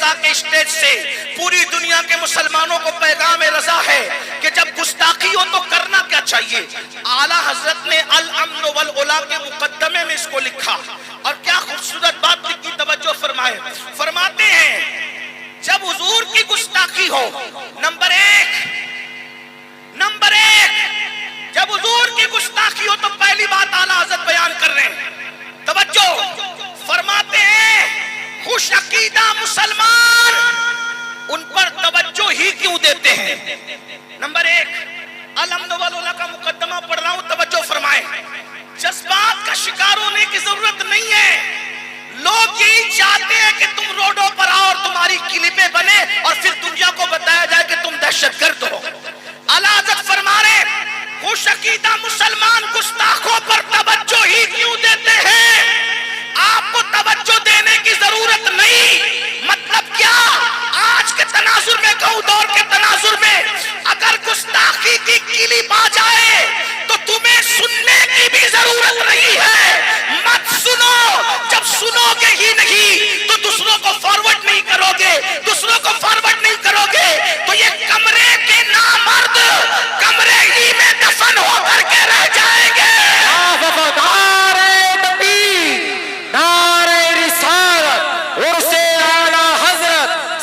رضا کے اسٹیج سے پوری دنیا کے مسلمانوں کو پیغام رضا ہے کہ جب گستاخی ہو تو کرنا کیا چاہیے. اعلیٰ حضرت نے الامن والعلا کے مقدمے میں اس کو لکھا اور کیا خوبصورت بات کی توجہ فرمائے. فرماتے ہیں جب حضور کی گستاخی ہو، نمبر ایک جب حضور کی گستاخی ہو تو پہلی بات اعلیٰ حضرت بیان کر رہے ہیں. توجہ فرماتے ہیں خوش عقیدہ مسلمان ان پر توجہ ہی کیوں دیتے ہیں. نمبر ایک الحمد والعلا کا مقدمہ پڑھ رہا ہوں، توجہ فرمائیں. جذبات کا شکار ہونے کی ضرورت نہیں ہے. لوگ یہی چاہتے ہیں کہ تم روڈوں پر آؤ اور تمہاری کلپیں بنے اور پھر دنیا کو بتایا جائے کہ تم دہشت گرد ہو. اعلیٰ حضرت فرما رہے خوش عقیدہ مسلمان گستاخوں پر توجہ ہی کیوں دیتے ہیں. آپ کو توجہ دینے کی ضرورت نہیں. مطلب کیا؟ آج کے تناظر میں کہوں، دور کے تناظر میں اگر گستاخی کی کلپ آ جائے تو تمہیں سننے کی بھی ضرورت نہیں ہے. مت سنو. جب سنو گے ہی نہیں تو دوسروں کو فارورڈ نہیں کرو گے، تو یہ کمرے کے نامرد کمرے ہی میں دفن ہو کر کے رہ جائیں گے.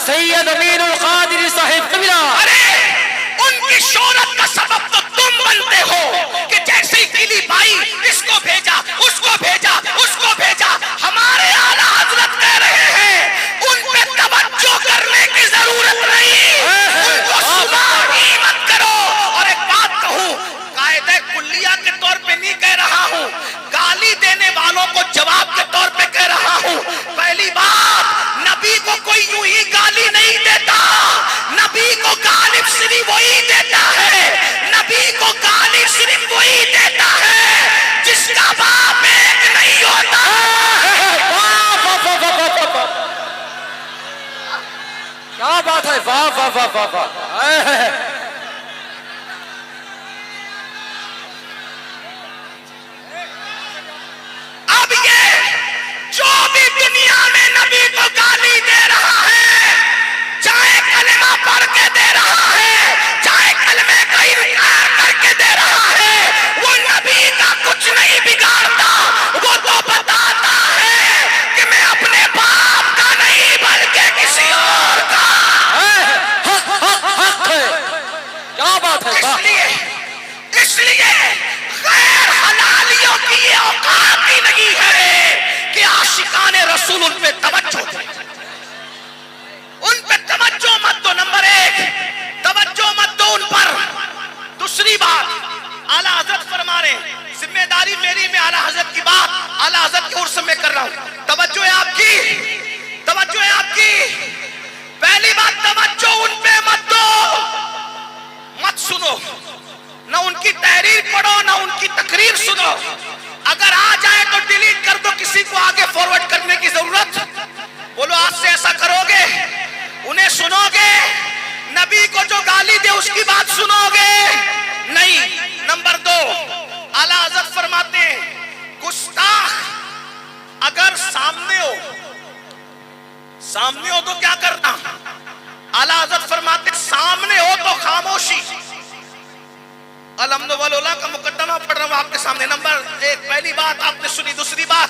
سید امین القادری صاحب قبلہ. ارے ان کی شہرت کا سبب تو تم بنتے ہو کہ جیسے ہی کلپ آئی اس کو بھیجا، اس کو بھیجا، اس کو بھیجا. ہمارے اعلیٰ حضرت کہہ رہے ہیں ان پہ توجہ کرنے کی ضرورت نہیں، ان کو سنا ہی مت کرو. اور ایک بات کہوں، قاعدہ کلیہ کے طور پہ نہیں کہہ رہا ہوں، گالی دینے والوں کو جواب کے طور پہ کہہ رہا ہوں. پہلی بات، نبی کو کوئی یوں ہی گالی نہیں دیتا. نبی کو گالی صرف وہی دیتا ہے، نبی کو گالی صرف وہی دیتا ہے جس کا باپ ایک نہیں ہوتا. کیا بات ہے، واہ واہ واہ واہ واہ. اب یہ جو بھی دنیا میں نبی کو گالی دے رہا ہے، چاہے کلمہ پڑھ کے دے رہا ہے، چاہے کلمے کا انکار کر کے دے رہا ہے، وہ نبی کا کچھ نہیں بگاڑتا. وہ تو بتاتا ہے کہ میں اپنے باپ کا نہیں بلکہ کسی اور کا. کیا بات ہے. اس لیے غیر حلالیوں کی یہ اوقات ہی نہیں ہے کہ عاشقان رسول ان پہ توجہ دے. ان پہ توجہ مت دو. نمبر ایک، توجہ مت دو ان پر. دوسری بات، اعلیٰ حضرت فرما رہے ہیں ذمہ داری میری، میں اعلیٰ حضرت کی بات اعلیٰ حضرت کے عرص میں کر رہا ہوں. توجہ ہے آپ کی، توجہ ہے آپ کی. پہلی بات، توجہ ان پہ مت دو. مت سنو، نہ ان کی تحریر پڑھو نہ ان کی تقریر سنو. اگر آ جائے تو ڈیلیٹ کر دو، کسی کو آگے فارورڈ کرنے کی ضرورت. بولو آج سے ایسا کرو گے؟ انہیں سنو گے؟ نبی کو جو گالی دے اس کی بات سنو گے؟ نہیں. نمبر دو، اعلیٰ حضرت فرماتے ہیں گستاخ اگر سامنے ہو تو کیا کرنا؟ اعلیٰ حضرت فرماتے سامنے ہو تو خاموشی. الحمد والعلا کا مقدمہ پڑھ رہا ہوں آپ کے سامنے. نمبر ایک، پہلی بات آپ نے سنی. دوسری بات،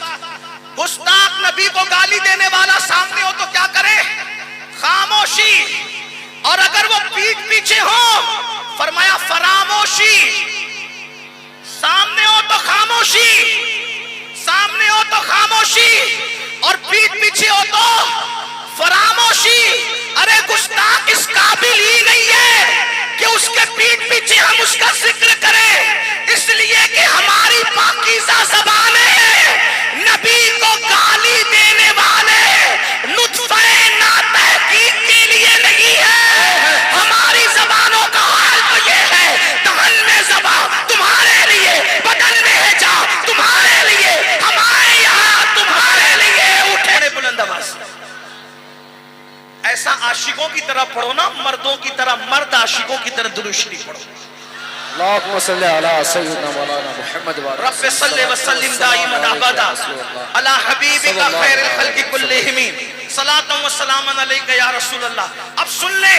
گستاخ نبی کو گالی دینے والا سامنے ہو تو کیا کرے؟ خاموشی. اور اگر وہ پیٹھ پیچھے ہو، فرمایا فراموشی. سامنے ہو تو خاموشی، سامنے ہو تو خاموشی اور پیٹھ پیچھے ہو تو فراموشی. ارے گستاخ اس قابل ہی نہیں ہے کہ اس کے پیٹھ پیچھے ہم اس کا ذکر کریں، اس لیے کہ ہماری پاکیزہ زبان ہے. نبی کو گالی دینے والے نطفہ ناتحقیق کے لیے نہیں ہے. ہماری زبانوں کا حال تو یہ ہے، دہن میں زبان تمہارے لیے، بدن میں ہے جا تمہارے لیے، ہمارے یہاں تمہارے لیے. اٹھے بلند آواز. ایسا عاشقوں کی طرح پڑھو نا، مردوں کی طرح، مرد عاشقوں کی طرح درود شریف پڑھو. اللهم صل على سيدنا مولانا محمد وعلى رب صل وسلم دائما ابدا على حبیبک خیر الخلق کلہم सलातम व सलामन अलैका या रसूल अल्लाह। अब सुन ले,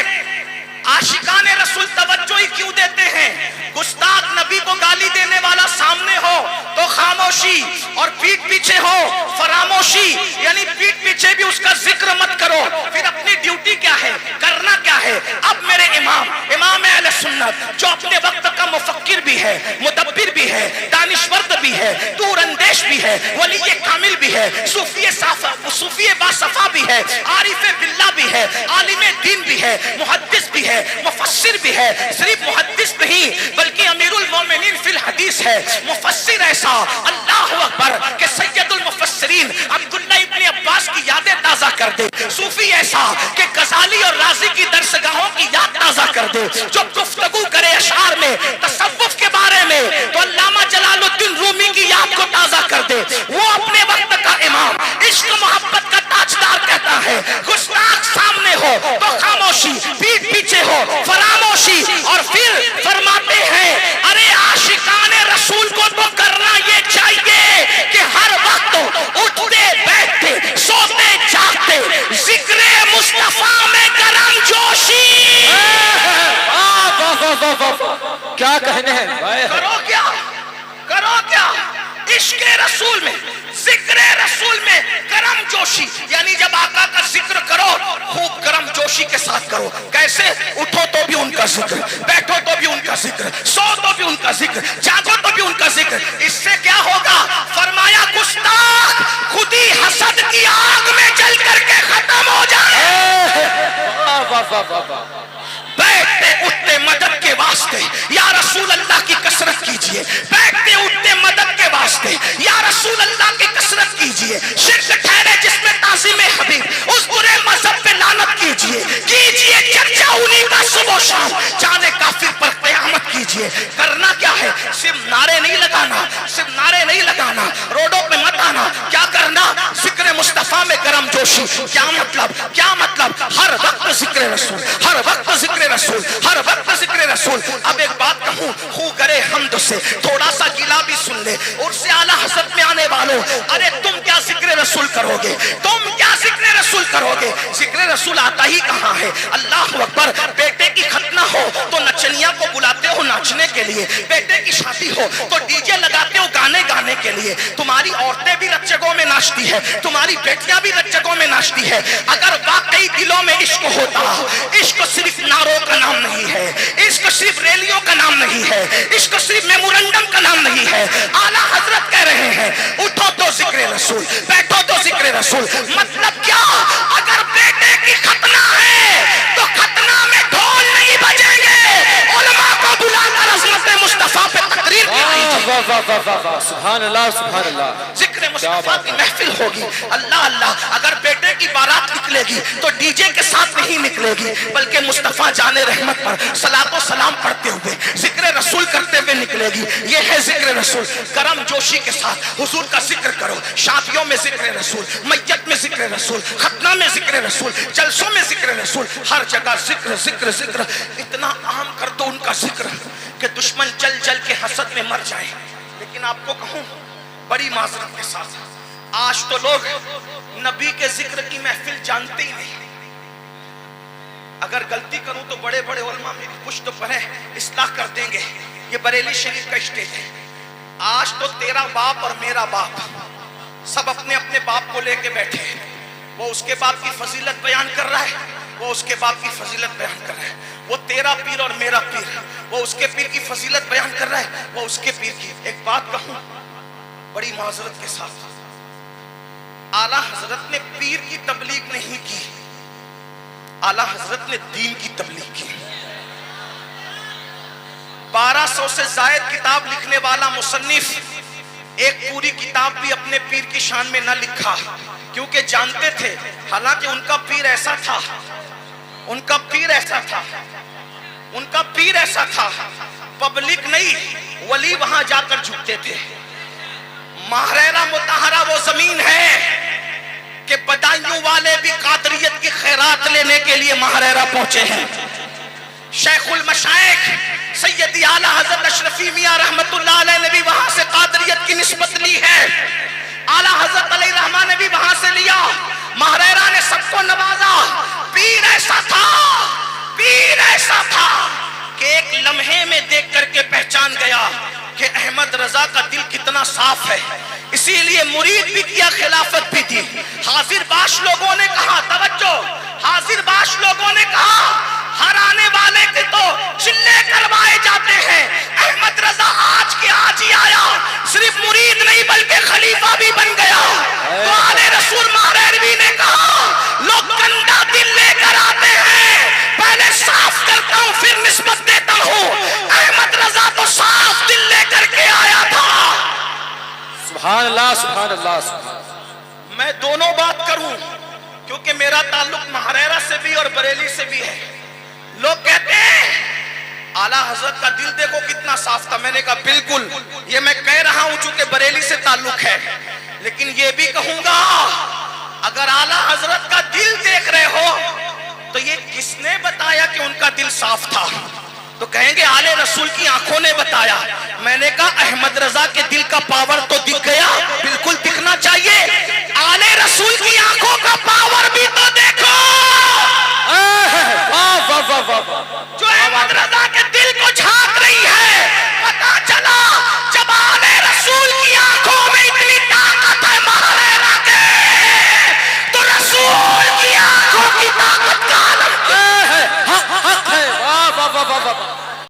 आशिकान रसूल तवज्जो ही क्यों देते हैं? गुस्ताख नबी को गाली देने वाला सामने हो तो खामोशी, और पीठ पीछे हो फरामोशी, यानी पीठ पीछे भी उसका जिक्र मत करो। फिर अपनी ड्यूटी क्या है, करना क्या है? अब मेरे इमाम अहले सुन्नत, जो अपने वक्त का मुफक्किर भी है, मुदब्बिर भी है, दानिशवर्द भी है, दूरअंदेश भी है, वली कामिल भी है, सूफी बासफा भी है, आरिफ बिल्ला भी है, आलिम दीन भी है, मुहद्दिस भी है, मुफस्सिर भी है। सिर्फ मुहद्दिस नहीं बल्कि अमीरुल मोमिनीन फिल हदीस है। मुफस्सिर ऐसा, अल्लाह अकबर, के सैयदुल मुफस्सिरीन अब्दुल्लाह इब्न अब्बास की यादें ताजा कर दे। सूफी ऐसा कि गजाली और राजी की दरसगाहों की याद ताजा कर दे। जो गुफ्तगू करे अशार में तसव्वुफ के बारे में तो अल्लामा जलालुद्दीन रूमी की याद को ताजा कर दे। वो अपने वक्त का इमाम, इश्क मोहब्बत का ताजदार कहता है, गुस्ताख सामने हो तो खामोशी, पीठ पीछे हो फरामोशी, और फिर फरमाते हैं अरे आशिकाने रसूल को तो करना ये चाहिए कि हर वक्त उठते बैठते सोते जागते जिक्रे मुस्तफा में करम जोशी। क्या कहने हैं? करो क्या इश्क रसूल में, जिक्र रसूल में करम जोशी, यानी जब आका का जिक्र करो खूब करम जोशी के साथ करो। कैसे? उठो तो भी उनका जिक्र, बैठो तो भी उनका जिक्र, सो तो भी उनका जिक्र, जागो तो भी उनका जिक्र। इससे क्या होगा? फरमाया गुस्ताख खुद ही हसद की आग में जल करके खत्म हो जाए। बैठते उठते मदद के वास्ते या रसूल अल्लाह की कसरत कीजिए, बैठते उठते मदद के वास्ते या रसूल अल्लाह की कसरत कीजिए। शिर्क ठहरे जिसमें ताज़ीम हबीब, उस बुरे मजहब पे लानत कीजिए चर्चा उन्हीं का सुबह शाम, जाने काफिर पर क़यामत कीजिए। करना क्या है? सिर्फ नारे नहीं लगाना, रोडों पे मत आना। क्या करना? जिक्र मुस्तफा में गरम जोशी। क्या मतलब? हर वक्त जिक्र रसूल, हर वक्त जिक्र रसूल, हर वक्त जिक्र रसूल। अब एक बात कहूं, खू करे हमद से थोड़ा सा गिला भी सुन ले। उससे आला हज़रत में आने वालों, अरे तुम क्या जिक्र रसूल करोगे? जिक्र रसूल आता ही कहां है? अल्लाह अकबर। बेटे की खतना हो तो नचनिया को बुलाते हो नाचने के लिए, बेटे की शादी हो तो डीजे लगाते हो गाने के लिए। तुम्हारी औरतें भी रत जगहों में नाचती है, तुम्हारी बेटियां भी रत जगहों में नाचती है। अगर वाकई दिलों में इश्क होता, इश्क सिर्फ नारों का नाम नहीं है, इश्क सिर्फ रैलियों का नाम नहीं है, इश्क सिर्फ मेमोरेंडम का नाम नहीं है। आला हजरत कह रहे हैं उठो तो जिक्र रसूल, बैठो तो जिक्र रसूल। मतलब क्या? अगर बेटे की खतना है तो खतना में ढोल नहीं बजेंगे, उलमा को बुलाकर अज़मत मुस्तफा पे तकरीर की जाएगी। सुभान अल्लाह। जिक्र मुस्तफा की महफिल होगी। अल्लाह। अगर बेटे की बारात निकलेगी तो डीजे के साथ नहीं निकलेगी, बल्कि मुस्तफा जाने रहमत पर सलातो सलाम पढ़ते हुए जिक्र रसूल करते हुए निकलेगी। ये है जिक्र रसूल। करम जोशी के साथ हुजूर का जिक्र करो। शादियों में जिक्र रसूल, मैयत में जिक्र रसूल, खतना में जिक्र रसूल, जलसों में जिक्र रसूल, हर जगह जिक्र। इतना आम कर दो उनका जिक्र कि दुश्मन जल के हसद में मर जाए। लेकिन आपको कहूं बड़ी माजरत के साथ, आज तो लोग नबी के जिक्र की महफिल जानते ही नहीं। अगर गलती करूं तो बड़े बड़े उलमा मेरी पुश्त पर है, इस्लाह कर देंगे। ये बरेली शरीफ का स्टेज है। आज तो तेरा बाप और मेरा बाप सब अपने अपने बाप को लेके बैठे हैं। वो उसके बाप की फजीलत बयान कर रहा है, वो उसके बाप की फजीलत बयान कर रहा है। वो तेरा पीर और मेरा पीर, वो उसके पीर की फजीलत बयान कर रहा है, वो उसके पीर की। एक बात कहूं बड़ी माजरत के साथ, आला हजरत ने पीर की तबलीग नहीं की, आला हजरत ने दीन की तबलीग की। 1200 से जायद किताब लिखने वाला मुसन्निफ एक पूरी किताब भी अपने पीर की शान में न लिखा, क्योंकि जानते थे, हालांकि उनका पीर ऐसा था, उनका पीर ऐसा था, पब्लिक नहीं, वली वहां जाकर झुकते थे। महरेरा मुताहरा वो जमीन है कि बदायूं वाले भी कादरियत की खैरात लेने के लिए महरेरा पहुंचे हैं। शेखुल मशाइख सैयदी आला हजरत अशरफी मियां रहमतुल्लाह अलैह ने भी वहां से कादरियत की निस्बत ली है। आला हजरत अलैहि रहमान ने भी वहां से लिया। महरेरा ने सबको नवाजा। पीर ऐसा था कि एक लम्हे में देख करके पहचान गया कि अहमद रजा का दिल कितना साफ है, इसीलिए मुरीद भी किया, खिलाफत भी दी। हाजिर बाश लोगों ने कहा, तवज्जो, हाजिर बाश लोगों ने कहा, हर आने वाले के तो चिल्ले करवाए जाते हैं, अहमद रजा आज के आज ही आया, सिर्फ मुरीद नहीं बल्कि खलीफा भी बन गया। तो आले रसूल महरेरवी ने कहा, लोग गंदा दिल लेकर आते हैं, पहले साफ करता हूं फिर निस्बत देता हूं। अहमद रजा तो साफ दिल लेकर के आया था। सुभान अल्लाह, सुभान अल्लाह, सुभान। मैं दोनों बात करूं क्योंकि मेरा ताल्लुक महरेरा से भी और बरेली से भी है। लोग कहते हैं आला हजरत का दिल देखो कितना साफ था। मैंने कहा बिल्कुल, ये मैं कह रहा हूं चूंकि बरेली से ताल्लुक है, लेकिन ये भी कहूंगा अगर आला हजरत का दिल देख रहे हो तो ये किसने बताया कि उनका दिल साफ था? तो कहेंगे आले रसूल की आंखों ने बताया। मैंने कहा अहमद रजा